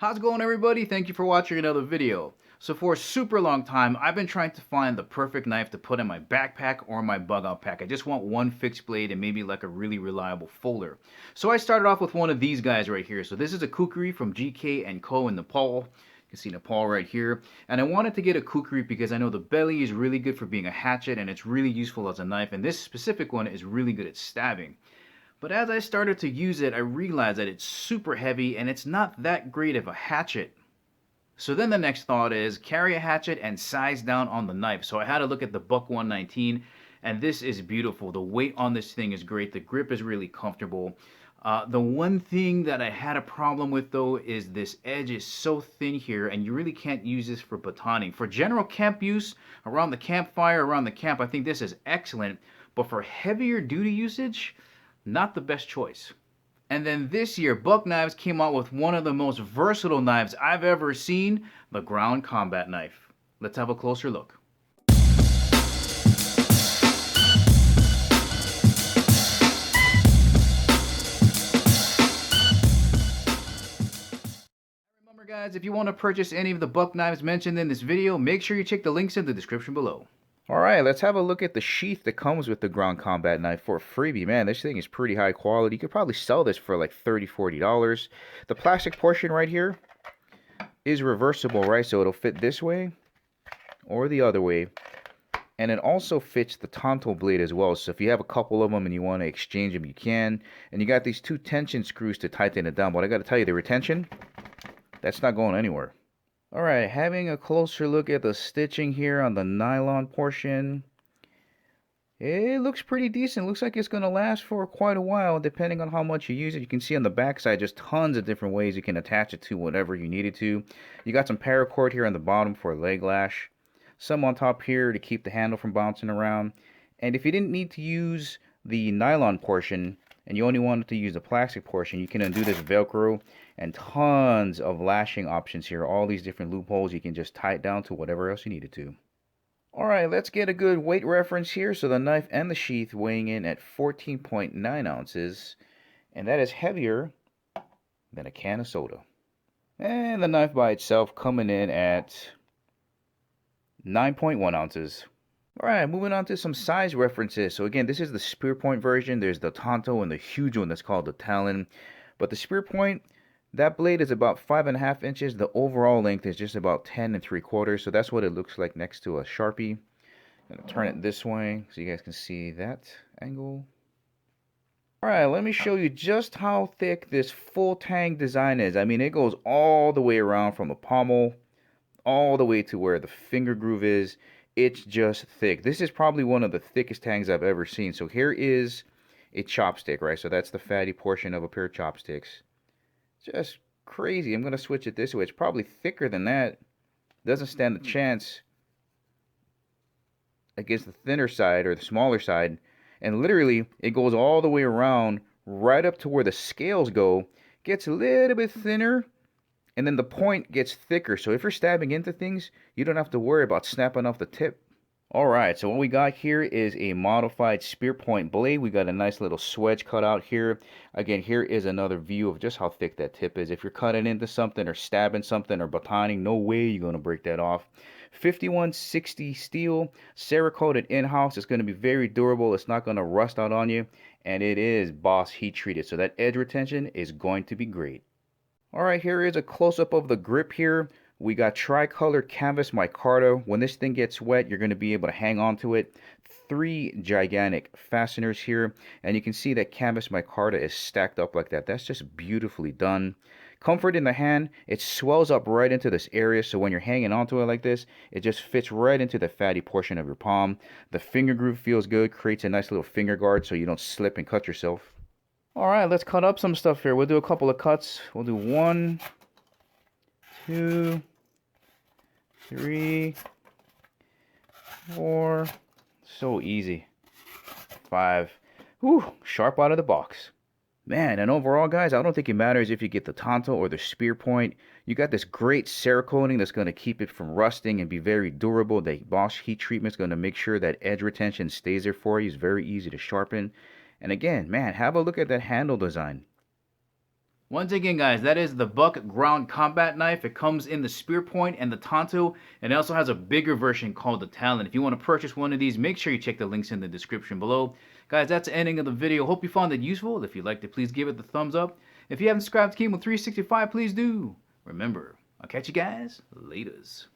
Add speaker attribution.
Speaker 1: How's it going, everybody? Thank you for watching another video. So for a super long time, I've been trying to find the perfect knife to put in my backpack or my bug out pack. I just want one fixed blade and maybe like a really reliable folder. So I started off with one of these guys right here. So this is a kukri from GK & Co. in Nepal. You can see Nepal right here. And I wanted to get a kukri because I know the belly is really good for being a hatchet and it's really useful as a knife. And this specific one is really good at stabbing. But as I started to use it, I realized that it's super heavy and it's not that great of a hatchet. So then the next thought is carry a hatchet and size down on the knife. So I had to look at the Buck 119, and this is beautiful. The weight on this thing is great. The grip is really comfortable. The one thing that I had a problem with though is this edge is so thin here, and you really can't use this for batoning. For general camp use, around the campfire, around the camp, I think this is excellent. But for heavier duty usage, not the best choice. And then this year, Buck Knives came out with one of the most versatile knives I've ever seen, the ground combat knife. Let's have a closer look. Remember guys, if you want to purchase any of the Buck Knives mentioned in this video, make sure you check the links in the description below. Alright, let's have a look at the sheath that comes with the ground combat knife for a freebie. Man, this thing is pretty high quality. You could probably sell this for like $30, $40. The plastic portion right here is reversible, right? So it'll fit this way or the other way. And it also fits the tanto blade as well. So if you have a couple of them and you want to exchange them, you can. And you got these two tension screws to tighten it down. But I got to tell you, the retention, that's not going anywhere. Alright, having a closer look at the stitching here on the nylon portion. It looks pretty decent. Looks like it's going to last for quite a while depending on how much you use it. You can see on the back side just tons of different ways you can attach it to whatever you need it to. You got some paracord here on the bottom for a leg lash. Some on top here to keep the handle from bouncing around. And if you didn't need to use the nylon portion and you only wanted to use the plastic portion, you can undo this Velcro, and tons of lashing options here. All these different loopholes, you can just tie it down to whatever else you need it to. Alright, let's get a good weight reference here. So the knife and the sheath weighing in at 14.9 ounces, and that is heavier than a can of soda. And the knife by itself coming in at 9.1 ounces. Alright, moving on to some size references. So again, this is the spear point version. There's the tanto and the huge one that's called the talon. But the spear point, that blade is about 5.5 inches. The overall length is just about 10 3/4. So that's what it looks like next to a Sharpie. I'm going to turn it this way so you guys can see that angle. Alright, let me show you just how thick this full tang design is. I mean, it goes all the way around from the pommel all the way to where the finger groove is. It's just thick. This is probably one of the thickest tangs I've ever seen. So here is a chopstick, right? So that's the fatty portion of a pair of chopsticks. Just crazy. I'm going to switch it this way. It's probably thicker than that. Doesn't stand a chance against the thinner side or the smaller side. And literally, it goes all the way around right up to where the scales go. Gets a little bit thinner. And then the point gets thicker, so if you're stabbing into things, you don't have to worry about snapping off the tip. Alright, so what we got here is a modified spear point blade. We got a nice little swedge cut out here. Again, here is another view of just how thick that tip is. If you're cutting into something or stabbing something or batoning, no way you're going to break that off. 5160 steel, Cerakoted in-house. It's going to be very durable. It's not going to rust out on you. And it is Boss heat treated, so that edge retention is going to be great. Alright, here is a close-up of the grip here. We got tricolor canvas micarta. When this thing gets wet, you're going to be able to hang on to it. 3 gigantic fasteners here. And you can see that canvas micarta is stacked up like that. That's just beautifully done. Comfort in the hand. It swells up right into this area. So when you're hanging onto it like this, it just fits right into the fatty portion of your palm. The finger groove feels good. Creates a nice little finger guard so you don't slip and cut yourself. Alright, let's cut up some stuff here. We'll do a couple of cuts. We'll do 1, 2, 3, 4. So easy. 5. Whew, sharp out of the box. Man, and overall, guys, I don't think it matters if you get the tanto or the spear point. You got this great Cerakoting that's going to keep it from rusting and be very durable. The Bosch heat treatment is going to make sure that edge retention stays there for you. It's very easy to sharpen. And again, man, have a look at that handle design. Once again, guys, that is the Buck Ground Combat Knife. It comes in the spear point and the tonto, and it also has a bigger version called the Talon. If you want to purchase one of these, make sure you check the links in the description below. Guys, that's the ending of the video. Hope you found it useful. If you liked it, please give it the thumbs up. If you haven't subscribed to Chemo365, please do. Remember, I'll catch you guys laters.